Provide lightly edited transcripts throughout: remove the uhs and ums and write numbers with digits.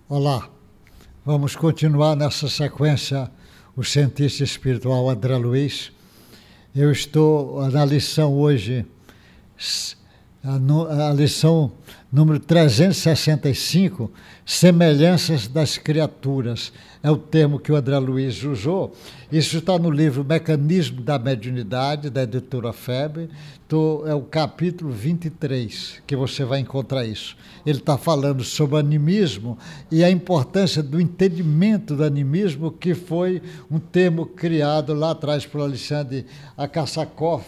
Olá, vamos continuar nessa sequência, o cientista espiritual André Luiz. Eu estou na lição hoje, a lição número 365, Semelhanças das Criaturas. É o termo que o André Luiz usou. Isso está no livro Mecanismo da Mediunidade, da editora FEB. É o capítulo 23 que você vai encontrar isso. Ele está falando sobre o animismo e a importância do entendimento do animismo, que foi um termo criado lá atrás por Alexandre Akasakov,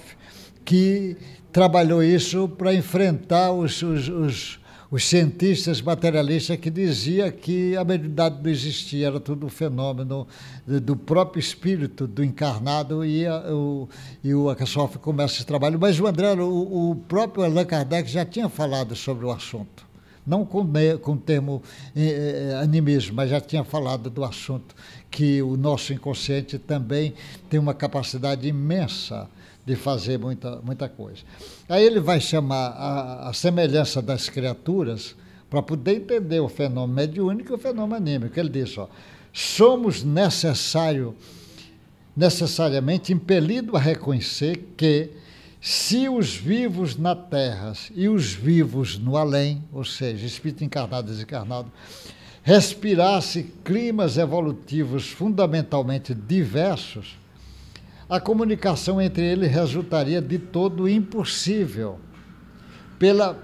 que trabalhou isso para enfrentar os cientistas materialistas que diziam que a mediunidade não existia, era tudo um fenômeno do próprio espírito do encarnado, e o Akasakov começa esse trabalho. Mas o próprio Allan Kardec já tinha falado sobre o assunto, não com o termo animismo, mas já tinha falado do assunto, que o nosso inconsciente também tem uma capacidade imensa de fazer muita coisa. Aí ele vai chamar a semelhança das criaturas para poder entender o fenômeno mediúnico e o fenômeno anímico. Ele diz, somos necessariamente impelidos a reconhecer que, se os vivos na Terra e os vivos no além, ou seja, espírito encarnado e desencarnado, respirassem climas evolutivos fundamentalmente diversos, a comunicação entre eles resultaria de todo impossível, pela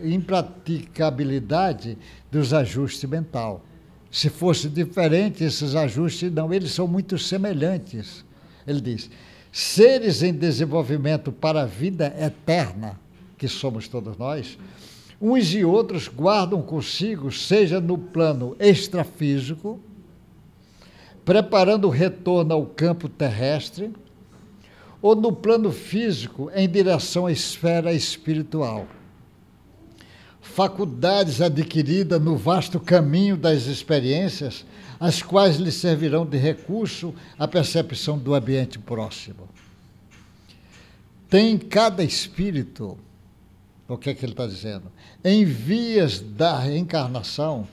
impraticabilidade dos ajustes mental. Se fosse diferente esses ajustes, não, eles são muito semelhantes. Ele diz, seres em desenvolvimento para a vida eterna, que somos todos nós, uns e outros guardam consigo, seja no plano extrafísico, preparando o retorno ao campo terrestre, ou no plano físico, em direção à esfera espiritual. Faculdades adquiridas no vasto caminho das experiências, as quais lhe servirão de recurso à percepção do ambiente próximo. Tem cada espírito, o que é que ele está dizendo? Em vias da reencarnação,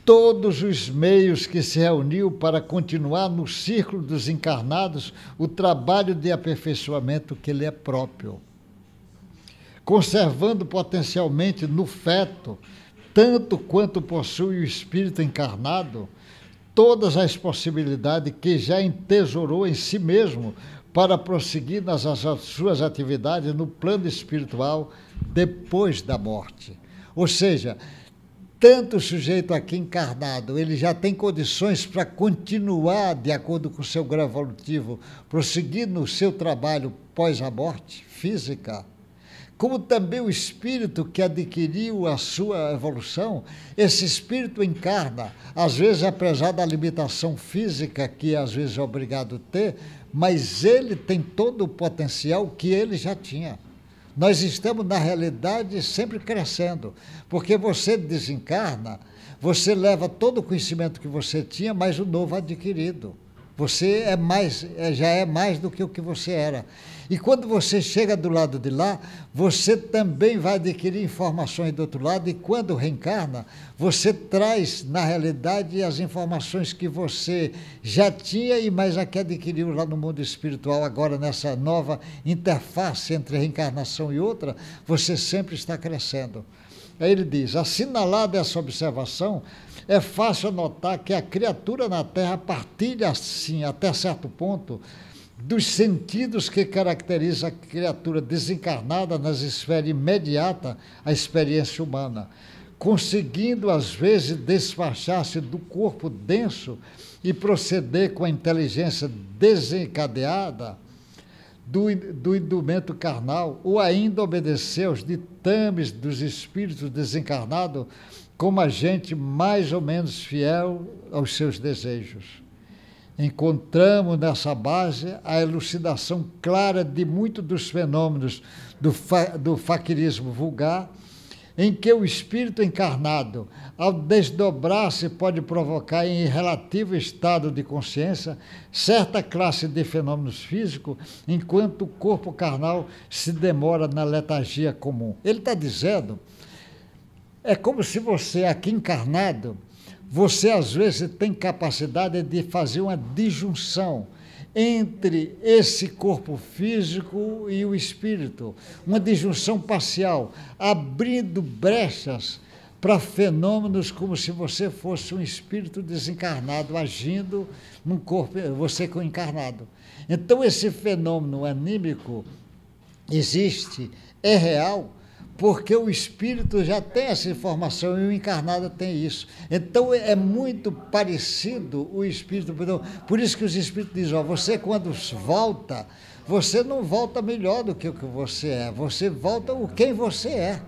todos os meios que se reuniu para continuar no círculo dos encarnados o trabalho de aperfeiçoamento que lhe é próprio, conservando potencialmente no feto, tanto quanto possui o espírito encarnado, todas as possibilidades que já entesourou em si mesmo para prosseguir nas suas atividades no plano espiritual depois da morte. Ou seja, tanto o sujeito aqui encarnado, ele já tem condições para continuar, de acordo com o seu grau evolutivo, prosseguir no seu trabalho pós a morte física, como também o espírito que adquiriu a sua evolução. Esse espírito encarna, às vezes apesar da limitação física que às vezes é obrigado a ter, mas ele tem todo o potencial que ele já tinha. Nós estamos, na realidade, sempre crescendo, porque você desencarna, você leva todo o conhecimento que você tinha, mais o novo adquirido. Você já é mais do que o que você era. E quando você chega do lado de lá, você também vai adquirir informações do outro lado, e quando reencarna, você traz, na realidade, as informações que você já tinha e mais a que adquiriu lá no mundo espiritual. Agora, nessa nova interface entre reencarnação e outra, você sempre está crescendo. Aí ele diz, assinalada essa observação, é fácil notar que a criatura na Terra partilha, assim, até certo ponto, dos sentidos que caracterizam a criatura desencarnada nas esferas imediatas à experiência humana, conseguindo, às vezes, despachar-se do corpo denso e proceder com a inteligência desencadeada do indumento carnal, ou ainda obedecer aos ditames dos espíritos desencarnados como agente mais ou menos fiel aos seus desejos. Encontramos nessa base a elucidação clara de muitos dos fenômenos do faquirismo vulgar, em que o espírito encarnado, ao desdobrar-se, pode provocar em relativo estado de consciência certa classe de fenômenos físicos, enquanto o corpo carnal se demora na letargia comum. Ele está dizendo, É como se você, aqui encarnado, você às vezes tem capacidade de fazer uma disjunção entre esse corpo físico e o espírito, uma disjunção parcial, abrindo brechas para fenômenos como se você fosse um espírito desencarnado agindo num corpo, você com encarnado. Então esse fenômeno anímico existe, é real, porque o espírito já tem essa informação e o encarnado tem isso. Então é muito parecido o espírito. Por isso que os espíritos dizem, ó, você quando volta, você não volta melhor do que o que você é, você volta o quem você é.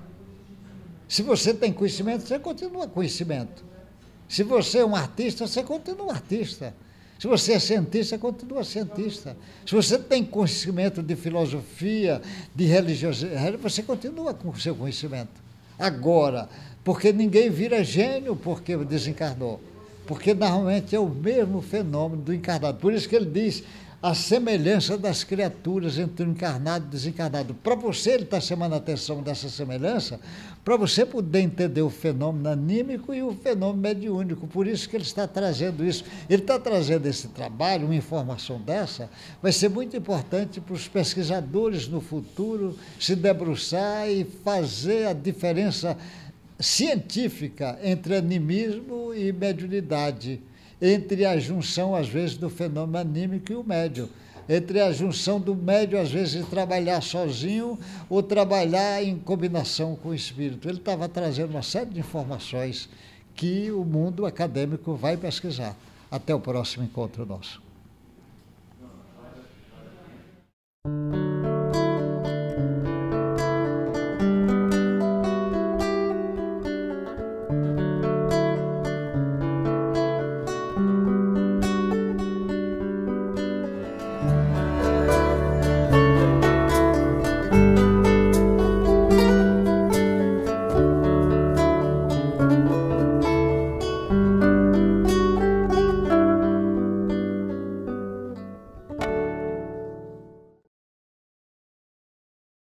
Se você tem conhecimento, você continua conhecimento. Se você é um artista, você continua artista. Se você é cientista, continua cientista. Se você tem conhecimento de filosofia, de religiosidade, você continua com o seu conhecimento. Agora, porque ninguém vira gênio porque desencarnou. Porque normalmente é o mesmo fenômeno do encarnado. Por isso que ele diz a semelhança das criaturas entre o encarnado e o desencarnado. Para você, ele está chamando a atenção dessa semelhança, para você poder entender o fenômeno anímico e o fenômeno mediúnico. Por isso que ele está trazendo isso. Ele está trazendo esse trabalho, uma informação dessa, vai ser muito importante para os pesquisadores no futuro se debruçar e fazer a diferença científica entre animismo e mediunidade, entre a junção, às vezes, do fenômeno anímico e o médium, entre a junção do médium, às vezes, de trabalhar sozinho ou trabalhar em combinação com o espírito. Ele estava trazendo uma série de informações que o mundo acadêmico vai pesquisar. Até o próximo encontro nosso.